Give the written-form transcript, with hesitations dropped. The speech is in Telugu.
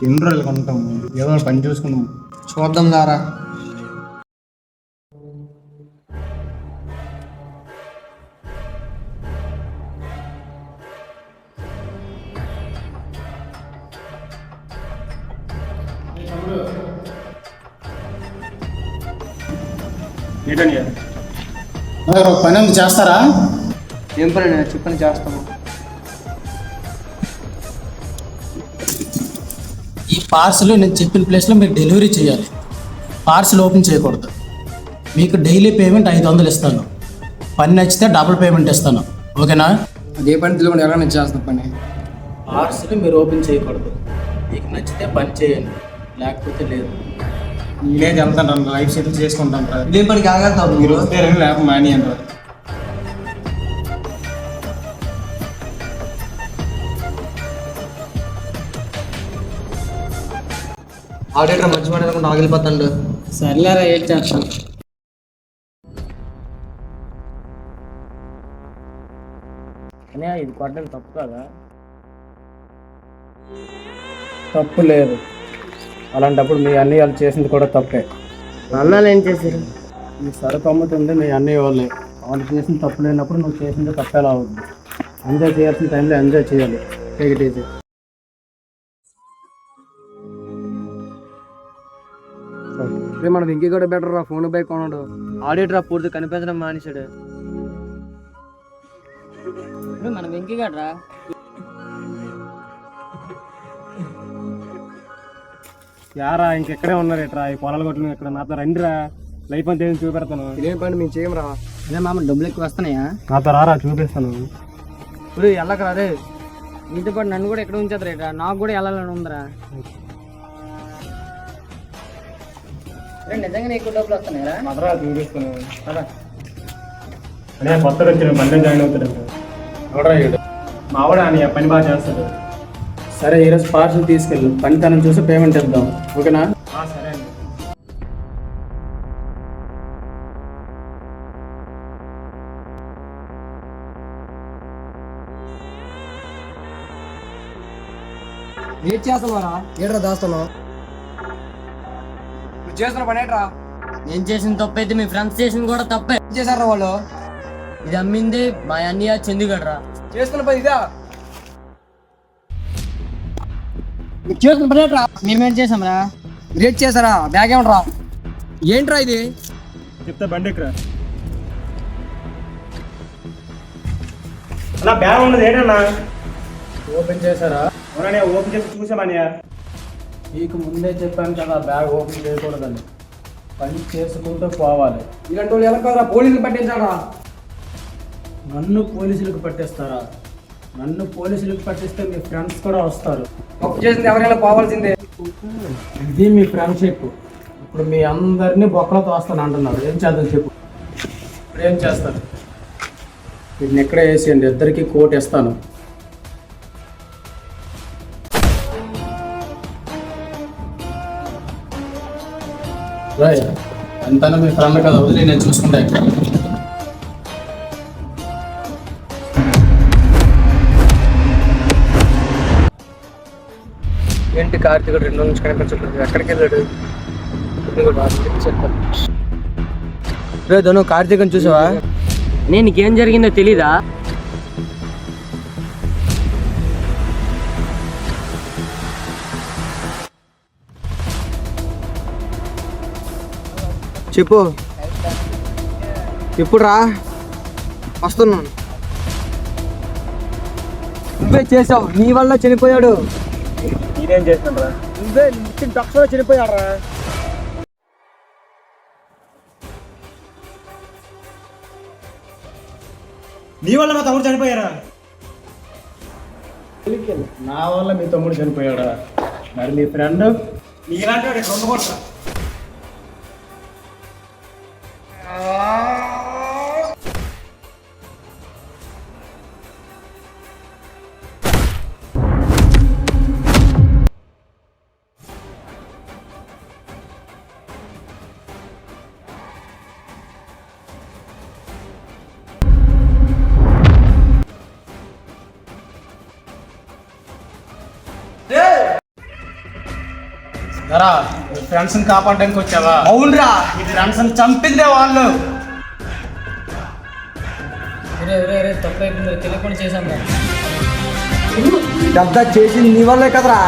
ఎన్ని రోజులు కొంటాం, ఏదో పని చూసుకుందాం. చూద్దాం దారా. ఒక పని ఉంది, చేస్తారా? ఏం పని చెప్పని చేస్తాము. ఈ పార్సల్ నేను చెప్పిన ప్లేస్లో మీరు డెలివరీ చేయాలి. పార్సల్ ఓపెన్ చేయకూడదు. మీకు డైలీ పేమెంట్ 500 ఇస్తాను. పని నచ్చితే డబుల్ పేమెంట్ ఇస్తాను, ఓకేనా? అదే పని తెలియకుండా ఎలా నేను చేస్తాను పని. పార్సల్ మీరు ఓపెన్ చేయకూడదు. మీకు నచ్చితే పని చేయండి, లేకపోతే లేదు. నేనేది వెళ్తాను, లైఫ్ సెటిల్ చేసుకుంటాను. ఇదే పని కాగలుగుతావు మీరు వస్తే లేకపోతే మాని అంటారు. ఆడిటర్ మంచి మాట అనుకుంటే ఆగిలిపోతాడు. సర్లేరా, ఏం చేస్తాను. ఇది కొట్టడం తప్పు కదా? తప్పు లేదు. అలాంటప్పుడు మీ అన్నయ్య వాళ్ళు చేసింది కూడా తప్పే. అన్నాలు ఏం చేశారు? నీ సరుకు అమ్ముతుంది మీ అన్నయ్య వాళ్ళే. వాళ్ళు చేసిన తప్పు లేనప్పుడు నువ్వు చేసింది తప్పేలా అవుతుంది. ఎంజాయ్ చేయాల్సిన టైంలో ఎంజాయ్ చేయాలి. Take it easy. మన వెంకీ కూడా బెటర్ రా, ఫోన్ బైక్ కొన్నాడు. ఆడిటర్ పూర్తి కనిపించడం మానేశాడు. మన వెంకీ గడ్రా యారా ఇంకెక్కడే ఉన్నారు ఎట్రా? ఈ పొలాలు కొట్లు ఇక్కడ నాతో రండిరా, లైఫ్ అంతా ఏం చూపెడతాను. ఇదేం పని మేము చేయం రా. అదే మామ డబ్బులు ఎక్కువ వస్తున్నాయా? నాతో రారా, చూపిస్తాను. ఇప్పుడు వెళ్ళకరా రే. నీతో పాటు నన్ను కూడా ఎక్కడ ఉంచేది రేట్రా? నాకు కూడా వెళ్ళాలని ఉందిరా. నిజంగా నీకు డబ్బులు వస్తున్నాయా? మాత్రం చూపిస్తాను. అనే కొత్తగా వచ్చిన బండి జాయిన్ అవుతాడు. మావాడు అని పని బాగా చేస్తాడు. సరే, ఈరోజు పార్సల్ తీసుకెళ్ళు. పనితనం చూసి పేమెంట్ ఇద్దాం, ఓకేనా? సరే అండి. ఏం చేస్తున్నారా? ఏట్రా దాస్తున్నావు? నువ్వు చేస్తున్న పని ఏట్రా? నేను చేసిన తప్పు అయితే మీ ఫ్రెండ్స్ చేసిన కూడా తప్పే. ఏం చేశారా వాళ్ళు? ఇది అమ్మింది మా అన్నయ్య చందుగడ్రా. చేస్తున్న పని ఇదా? చేసిన పని ఏట్రా? మేమేం చేసాంరా? రేట్ చేశారా? బ్యాగ్ ఏమంటారా? ఏంట్రా ఇది? చెప్తా బండి ఇక్కడ. అలా బ్యాగ్ ఉన్నది ఏంటన్నా? ఓపెన్ చేశారా? అవునా, ఓపెన్ చేసి చూసామన్నయ్య. మీకు ముందే చెప్పాను కదా, బ్యాగ్ ఓపెన్ చేయకూడదని. పని చేసుకుంటూ పోవాలి. ఇలాంటి వాళ్ళు ఎలా కాదురా, పోలీసులు పట్టించారా? నన్ను పోలీసులకు పట్టిస్తారా? నన్ను పోలీసులకు పట్టిస్తే మీ ఫ్రెండ్స్ కూడా వస్తారు. తప్పు చేసింది ఎవరైనా పోవాల్సిందే. ఇది మీ ఫ్రెండ్షిప్. ఇప్పుడు మీ అందరినీ బొక్కలతో వస్తాను అంటున్నారు. ఏం చేద్దాం చెప్పు? ఇప్పుడు ఏం చేస్తారు? వీటిని ఎక్కడే వేసేయండి. ఇద్దరికి కోట్ ఇస్తాను. రాయ్, ఎంతైనా మీ ఫ్రెండ్ కదా, వదిలి నేను చూసుకుంటా. ఏంటి కార్తీక్ 2 రోజుల నుంచి కనిపించట్లేదు, ఎక్కడికి వెళ్ళాడు? రే ధను, కార్తీక్ చూసావా? నేను నీకేం జరిగిందో తెలీదా? చెప్పు. ఎప్పుడు రా? వస్తున్నాను. నువ్వే చేసావు, నీ వల్ల చనిపోయాడు. నేనేం చేస్తాను? నువ్వే డాక్టర్ చనిపోయాడు రా. నీ వల్ల మా తమ్ముడు చనిపోయారా? నా వల్ల మీ తమ్ముడు చనిపోయాడా? మరి మీ ఫ్రెండ్? నీలాంటి వాడు ఇక్కడ ఉండకూడదు. ఎరా ఫ్రెండ్స్ని కాపాడడానికి వచ్చావా? అవునరా, ఈ ఫ్రెండ్స్ని చంపిందే వాళ్ళు. తప్పు అయిపోయింది తెలియకుండా చేశాను రా. ఇదంతా చేసింది నీ వల్లే కదరా.